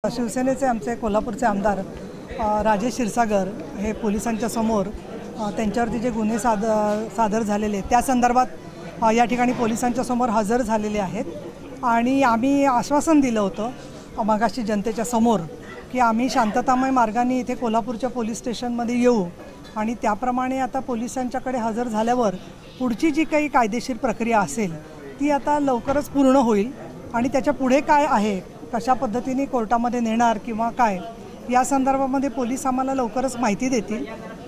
शिवसेनेचे आमचे कोल्हापूरचे आमदार राजेश क्षीरसागर हे पोलिसांच्या समोर त्यांच्यावरती जे गुन्हे सादर झालेले त्या संदर्भात या ठिकाणी पोलिसांच्या समोर हजर झालेले आहेत आणि आम्ही आश्वासन दिलं होतं मगाशी जनतेच्या समोर की आम्ही शांततामय मार्गाने इथे कोल्हापूरच्या पोलीस स्टेशनमध्ये येऊ आणि त्याप्रमाणे आता पोलिसांच्याकडे हजर झाल्यावर पुढची जी काही कायदेशीर प्रक्रिया असेल ती आता लवकरच पूर्ण होईल आणि त्याच्या पुढे काय आहे, कशा पद्धतीने कोर्टामध्ये नेणार किंवा काय या संदर्भामध्ये पोलीस आम्हाला लवकरच माहिती देतील।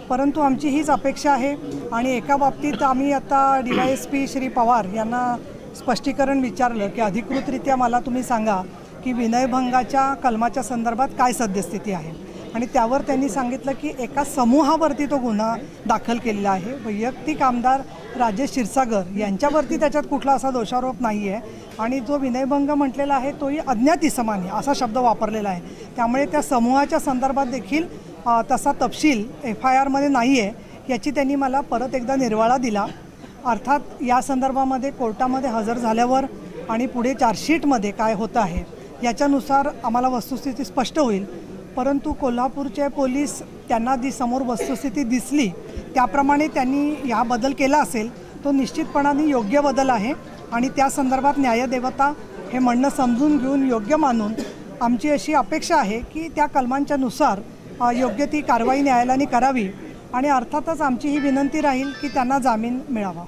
परंतु आमची हीच अपेक्षा आहे आणि एका बाबतीत आम्ही आता DYSP श्री पवार यांना स्पष्टीकरण विचारलं की अधिकृतरित्या मला तुम्ही सांगा की विनयभंगाच्या कलमाच्या संदर्भात काय सद्यस्थिती आहे आणि त्यावर त्यांनी सांगितलं की एका समूहावरती तो गुन्हा दाखल केलेला आहे। वैयक्तिक आमदार राजेश क्षीरसागर यांच्यावरती त्याच्यात कुठला असा दोषारोप नाही आहे आणि जो विनयभंग म्हटलेला आहे तोही अज्ञात इसमानी असा शब्द वापरलेला आहे। त्यामुळे त्या समूहाच्या संदर्भात देखील तसा तपशील FIR मध्ये नाही आहे याची त्यांनी मला परत एकदा निर्वाळा दिला। अर्थात या संदर्भामध्ये कोर्टामध्ये हजर झाल्यावर आणि पुढे चार्जशीटमध्ये काय होतं आहे याच्यानुसार आम्हाला वस्तुस्थिती स्पष्ट होईल। परंतु कोल्हापूरचे पोलीस त्यांना जी समोर वस्तुस्थिती दिसली त्याप्रमाणे त्यांनी या बदल केला असेल तो निश्चितपणाने योग्य बदल आहे आणि त्या संदर्भात न्यायदेवता हे म्हणणं समजून घेऊन योग्य मानून आमची अशी अपेक्षा आहे की त्या कलमांच्या नुसार योग्य ती कारवाई न्यायालयाने करावी आणि अर्थातच आमची ही विनंती राहील की त्यांना जामीन मिळावा।